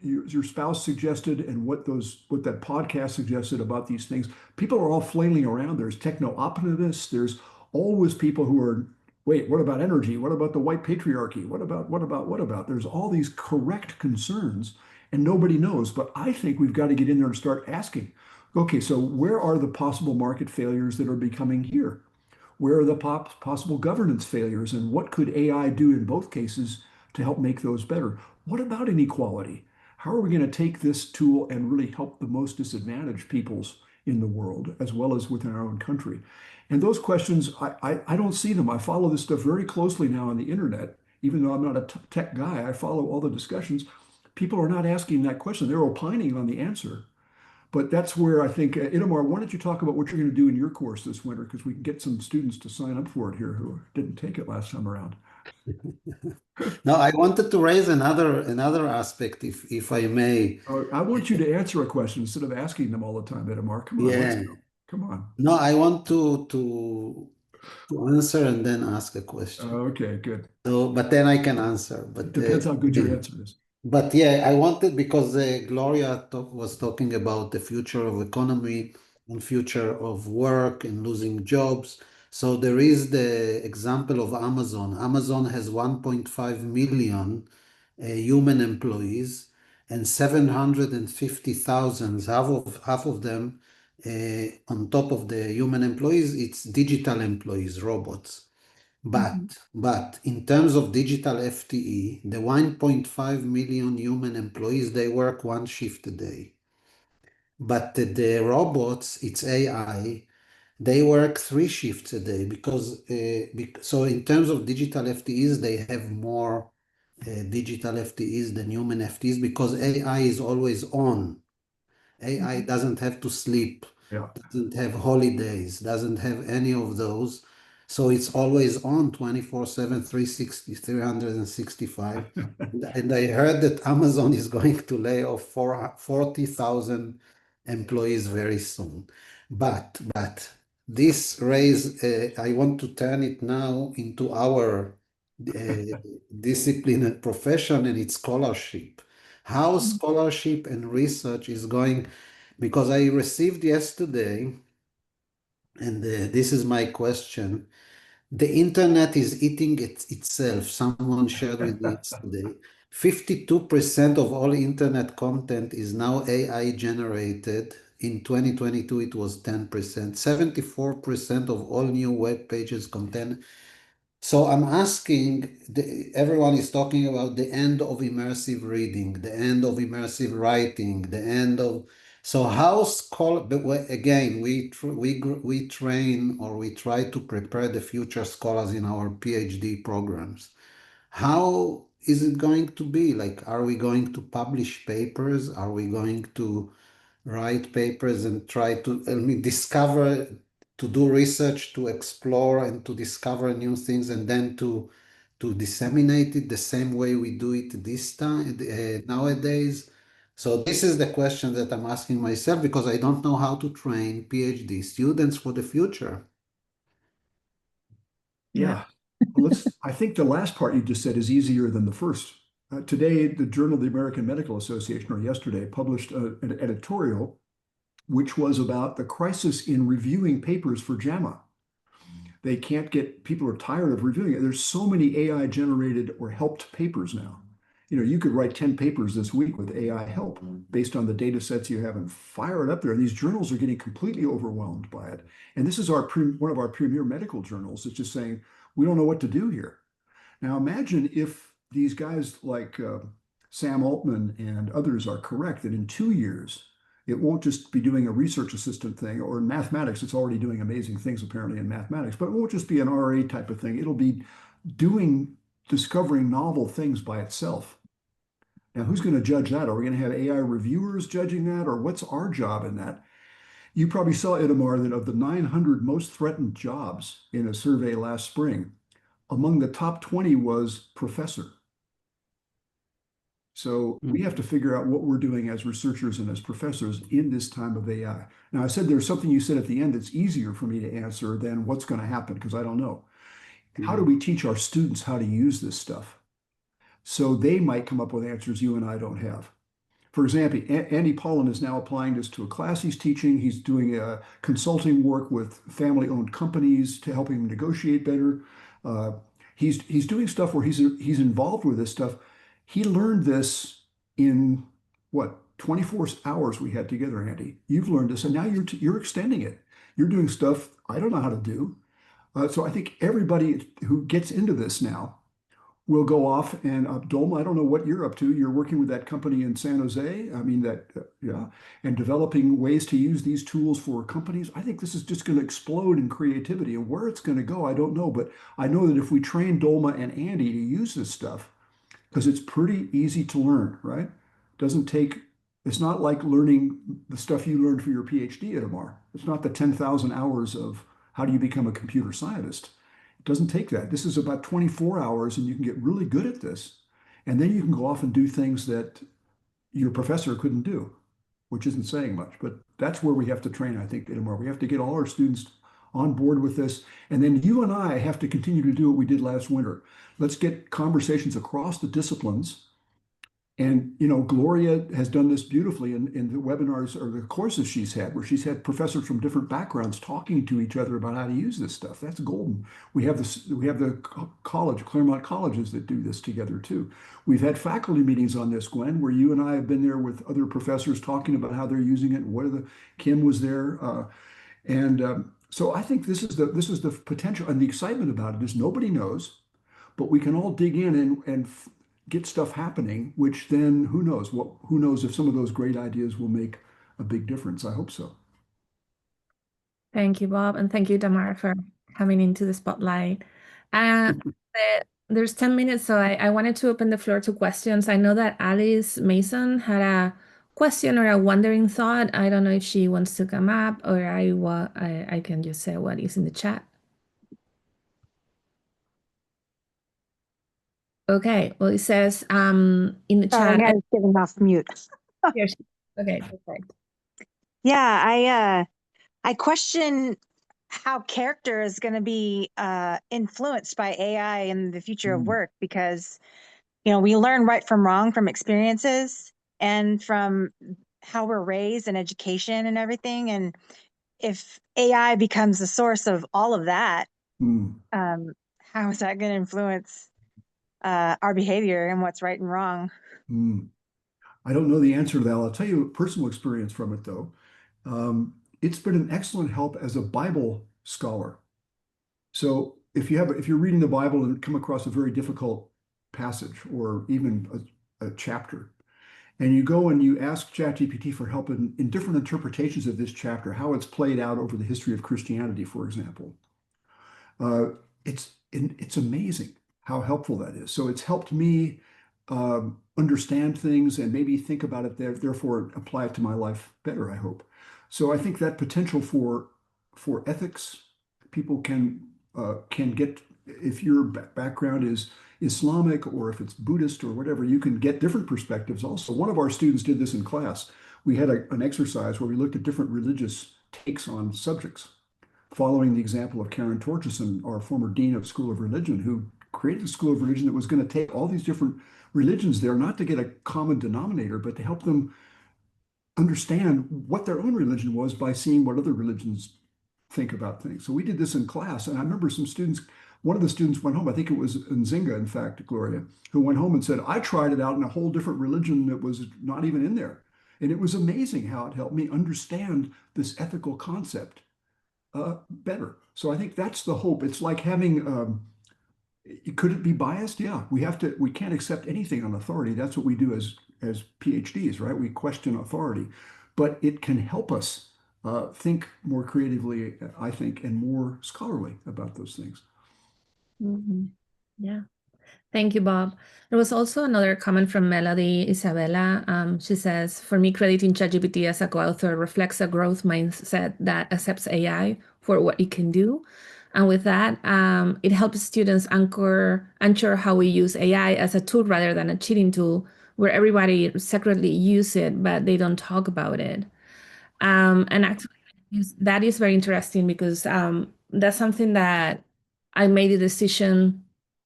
S2: your spouse suggested and what that podcast suggested about these things, people are all flailing around. There's techno-optimists. There's always people who are, wait, what about energy? What about the white patriarchy? What about? There's all these correct concerns and nobody knows. But I think we've got to get in there and start asking, okay, so where are the possible market failures that are becoming here? Where are the possible governance failures? And what could AI do in both cases to help make those better? What about inequality? How are we going to take this tool and really help the most disadvantaged peoples in the world, as well as within our own country? And those questions, I don't see them. I follow this stuff very closely now on the internet. Even though I'm not a tech guy, I follow all the discussions. People are not asking that question. They're opining on the answer. But that's where I think, Itamar, why don't you talk about what you're going to do in your course this winter? Because we can get some students to sign up for it here who didn't take it last time around.
S6: No, I wanted to raise another aspect, if I may.
S2: I want you to answer a question instead of asking them all the time, Itamar. Come on, let's go. Come on.
S6: No, I want to answer and then ask a question.
S2: Okay, good.
S6: So, but then I can answer. But
S2: Depends how good your answer is.
S6: But yeah, I wanted because Gloria was talking about the future of economy and future of work and losing jobs. So there is the example of Amazon. Amazon has 1.5 million human employees and 750,000, half of them on top of the human employees, it's digital employees, robots. But in terms of digital FTE, the 1.5 million human employees, they work one shift a day. But the robots, it's AI, they work three shifts a day because so in terms of digital FTEs, they have more digital FTEs than human FTEs because AI is always on. AI doesn't have to sleep,
S2: Yeah.
S6: doesn't have holidays, doesn't have any of those. So it's always on 24/7, 360, 365. And I heard that Amazon is going to lay off 40,000 employees very soon. But this raise, I want to turn it now into our discipline and profession and its scholarship. How scholarship and research is going, because I received yesterday, and this is my question. The internet is eating itself. Someone shared with me yesterday. 52% of all internet content is now AI generated. In 2022, it was 10%. 74% of all new web pages contain. So I'm asking, everyone is talking about the end of immersive reading, the end of immersive writing, the end of, so how scholar, but again, we train or we try to prepare the future scholars in our PhD programs. How is it going to be? Like, are we going to publish papers? Are we going to write papers and try to, I mean, discover, to do research, to explore and to discover new things, and then to disseminate it the same way we do it this time nowadays? So this is the question that I'm asking myself because I don't know how to train PhD students for the future.
S2: Yeah. Well, I think the last part you just said is easier than the first. Today, the Journal of the American Medical Association, or yesterday, published an editorial which was about the crisis in reviewing papers for JAMA. They can't get, people are tired of reviewing it. There's so many AI generated or helped papers now. You know, you could write 10 papers this week with AI help based on the data sets you have and fire it up there. And these journals are getting completely overwhelmed by it. And this is one of our premier medical journals. It's just saying, we don't know what to do here. Now imagine if these guys like Sam Altman and others are correct that in 2 years, it won't just be doing a research assistant thing, or in mathematics, it's already doing amazing things apparently in mathematics, but it won't just be an RA type of thing. It'll be discovering novel things by itself. Now, who's going to judge that? Are we going to have AI reviewers judging that, or what's our job in that? You probably saw, Itamar, that of the 900 most threatened jobs in a survey last spring, among the top 20 was professor. So we have to figure out what we're doing as researchers and as professors in this time of AI. Now, I said there's something you said at the end that's easier for me to answer than what's going to happen, because I don't know. How do we teach our students how to use this stuff? So they might come up with answers you and I don't have. For example, Andy Pollin is now applying this to a class he's teaching. He's doing consulting work with family-owned companies to help him negotiate better. He's doing stuff where he's involved with this stuff. He learned this in what, 24 hours we had together, Andy. You've learned this, and now you're extending it. You're doing stuff I don't know how to do. So I think everybody who gets into this now will go off and Dolma, I don't know what you're up to. You're working with that company in San Jose. I mean yeah, and developing ways to use these tools for companies. I think this is just going to explode in creativity, and where it's going to go, I don't know. But I know that if we train Dolma and Andy to use this stuff, because it's pretty easy to learn, right? Doesn't take, it's not like learning the stuff you learned for your PhD at MR. It's not the 10,000 hours of how do you become a computer scientist. It doesn't take that. This is about 24 hours and you can get really good at this. And then you can go off and do things that your professor couldn't do, which isn't saying much, but that's where we have to train, I think, anymore. We have to get all our students on board with this. And then you and I have to continue to do what we did last winter. Let's get conversations across the disciplines And Gloria has done this beautifully in the webinars or the courses she's had, where she's had professors from different backgrounds talking to each other about how to use this stuff. That's golden. We have the college, Claremont colleges that do this together too. We've had faculty meetings on this, Gwen, where you and I have been there with other professors talking about how they're using it. Kim was there, and so I think this is the potential, and the excitement about it is nobody knows, but we can all dig in and get stuff happening, which then who knows if some of those great ideas will make a big difference. I hope so.
S1: Thank you, Bob, and thank you, Tamara, for coming into the spotlight. Uh, there's 10 minutes, so I wanted to open the floor to questions. I know that Alice Mason had a question or a wondering thought. I don't know if she wants to come up, or I can just say what is in the chat. Okay, well, it says in the
S8: Sorry,
S1: chat.
S8: I was getting off mute.
S1: Okay, perfect.
S8: Yeah, I question how character is going to be influenced by AI in the future of work, because we learn right from wrong from experiences and from how we're raised and education and everything. And if AI becomes the source of all of that, how is that going to influence our behavior and what's right and wrong?
S2: I don't know the answer to that. I'll tell you a personal experience from it, though. It's been an excellent help as a Bible scholar. So if you're reading the Bible and come across a very difficult passage or even a chapter, and you go and you ask ChatGPT for help in different interpretations of this chapter, how it's played out over the history of Christianity, for example, it's amazing how helpful that is. So it's helped me understand things and maybe think about it there, therefore apply it to my life better, I hope. So I think that potential for ethics, people can get, if your background is Islamic or if it's Buddhist or whatever, you can get different perspectives also. One of our students did this in class. We had an exercise where we looked at different religious takes on subjects, following the example of Karen Torgerson, our former dean of School of Religion, who created a School of Religion that was going to take all these different religions there, not to get a common denominator, but to help them understand what their own religion was by seeing what other religions think about things. So we did this in class, and I remember one of the students went home, I think it was Nzinga, in fact, Gloria, who went home and said, I tried it out in a whole different religion that was not even in there. And it was amazing how it helped me understand this ethical concept better. So I think that's the hope. It's like having, could it be biased? Yeah, we can't accept anything on authority. That's what we do as PhDs, right? We question authority, but it can help us think more creatively, I think, and more scholarly about those things.
S1: Yeah. Thank you, Bob. There was also another comment from Melody Isabella. She says, for me, crediting ChatGPT as a co-author reflects a growth mindset that accepts AI for what it can do. And with that, it helps students anchor how we use AI as a tool rather than a cheating tool where everybody secretly use it, but they don't talk about it. And actually, that is very interesting because that's something that I made a decision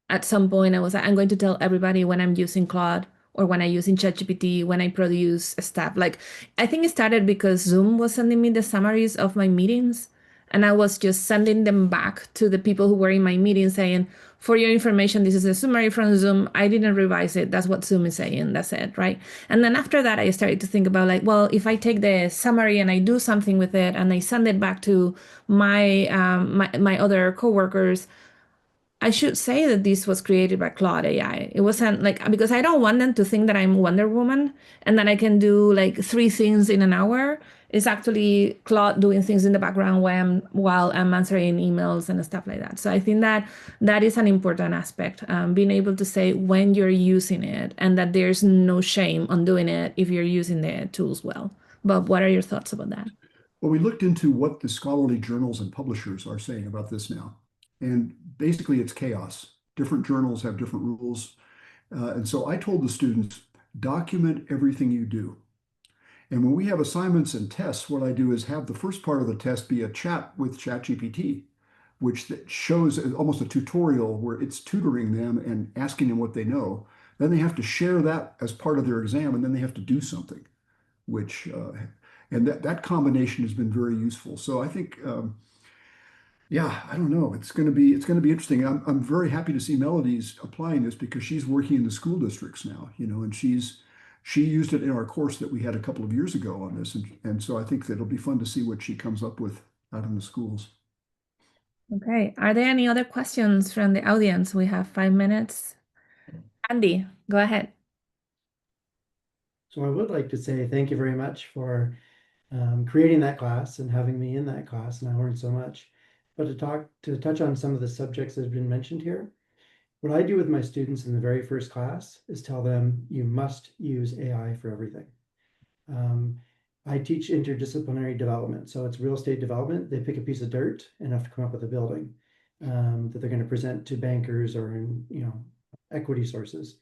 S1: at some point. I was like, I'm going to tell everybody when I'm using Claude or when I'm using ChatGPT, when I produce stuff. Like, I think it started because Zoom was sending me the summaries of my meetings. And I was just sending them back to the people who were in my meeting saying, for your information, this is a summary from Zoom. I didn't revise it. That's what Zoom is saying. That's it, right? And then after that, I started to think about like, well, if I take the summary and I do something with it and I send it back to my my other coworkers, I should say that this was created by Claude AI. It wasn't like, because I don't want them to think that I'm Wonder Woman and that I can do like 3 things in an hour. It's actually Claude doing things in the background while I'm answering emails and stuff like that. So I think that that is an important aspect, being able to say when you're using it and that there's no shame on doing it if you're using the tools well. Bob, what are your thoughts about that?
S2: Well, we looked into what the scholarly journals and publishers are saying about this now. And basically, it's chaos. Different journals have different rules. And so I told the students, document everything you do. And when we have assignments and tests, what I do is have the first part of the test be a chat with ChatGPT, which shows almost a tutorial where it's tutoring them and asking them what they know. Then they have to share that as part of their exam, and then they have to do something, which and that combination has been very useful. So I think, yeah, I don't know. It's going to be interesting. I'm very happy to see Melody's applying this because she's working in the school districts now, and she used it in our course that we had a couple of years ago on this, and so I think that it'll be fun to see what she comes up with out in the schools.
S1: Okay. Are there any other questions from the audience? We have 5 minutes. Andy, go ahead.
S5: So I would like to say thank you very much for creating that class and having me in that class, and I learned so much. But to touch on some of the subjects that have been mentioned here, what I do with my students in the very first class is tell them you must use AI for everything. I teach interdisciplinary development, so it's real estate development. They pick a piece of dirt and have to come up with a building that they're going to present to bankers or equity sources.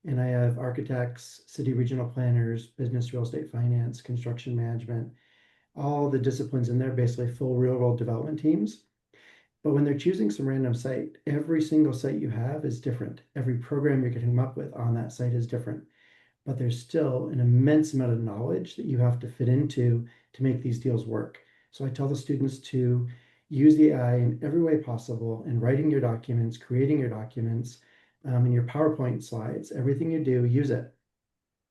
S5: And I have architects, city regional planners, business real estate finance, construction management, all the disciplines in there, basically full real world development teams. But when they're choosing some random site, every single site you have is different. Every program you're getting them up with on that site is different. But there's still an immense amount of knowledge that you have to fit into to make these deals work. So I tell the students to use the AI in every way possible in writing your documents, creating your documents, in your PowerPoint slides, everything you do, use it.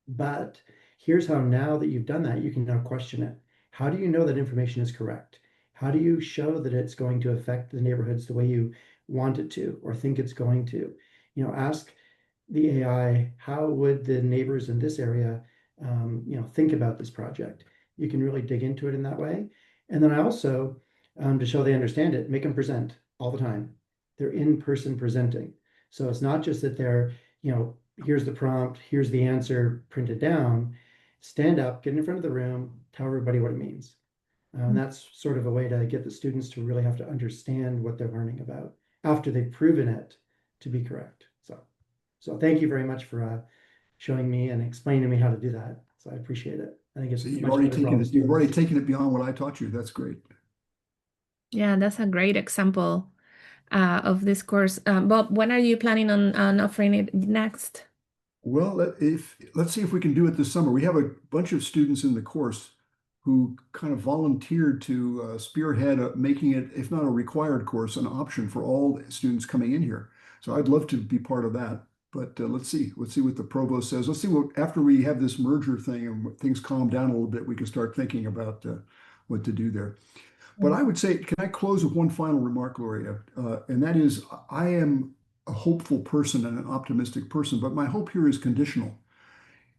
S5: But here's how, now that you've done that, you can now question it. How do you know that information is correct? How do you show that it's going to affect the neighborhoods the way you want it to or think it's going to? Ask the AI, how would the neighbors in this area, think about this project? You can really dig into it in that way. And then I also, to show they understand it, make them present all the time. They're in person presenting. So it's not just that they're, here's the prompt, here's the answer printed down. Stand up, get in front of the room, tell everybody what it means. And that's sort of a way to get the students to really have to understand what they're learning about after they've proven it to be correct. So thank you very much for showing me and explaining to me how to do that. So I appreciate it. I think it's
S2: So
S5: much better for all the
S2: you've already
S5: students.
S2: taken it beyond what I taught you. That's great.
S1: Yeah, that's a great example of this course. Bob, when are you planning on offering it next?
S2: Well, let's see if we can do it this summer. We have a bunch of students in the course who kind of volunteered to spearhead making it, if not a required course, an option for all students coming in here. So I'd love to be part of that. But let's see what the provost says. Let's see what, after we have this merger thing and things calm down a little bit, we can start thinking about what to do there. But I would say, can I close with one final remark, Gloria? And that is, I am a hopeful person and an optimistic person, but my hope here is conditional.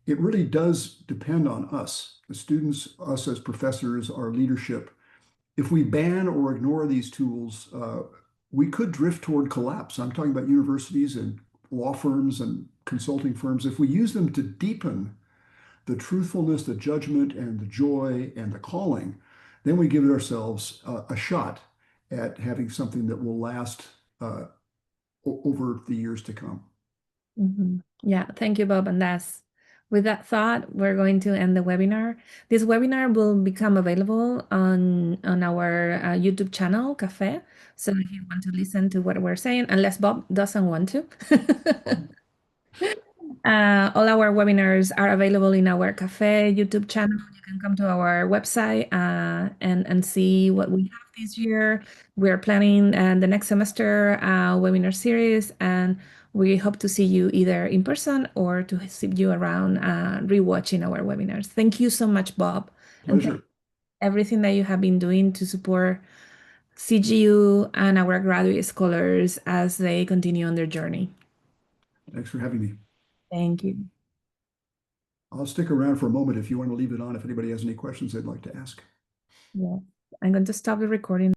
S2: It really does depend on us, the students, us as professors, our leadership. If we ban or ignore these tools, we could drift toward collapse. I'm talking about universities and law firms and consulting firms. If we use them to deepen the truthfulness, the judgment, and the joy and the calling, then we give ourselves a shot at having something that will last over the years to come.
S1: Yeah, thank you, Bob. And with that thought, we're going to end the webinar. This webinar will become available on our YouTube channel, Cafe. So if you want to listen to what we're saying, unless Bob doesn't want to. All our webinars are available in our Cafe YouTube channel. You can come to our website and see what we have this year. We're planning the next semester webinar series, and we hope to see you either in person or to see you around rewatching our webinars. Thank you so much, Bob. And
S2: Pleasure.
S1: everything that you have been doing to support CGU and our graduate scholars as they continue on their journey.
S2: Thanks for having me.
S1: Thank you.
S2: I'll stick around for a moment if you want to leave it on, if anybody has any questions they'd like to ask.
S1: Yeah, I'm going to stop the recording.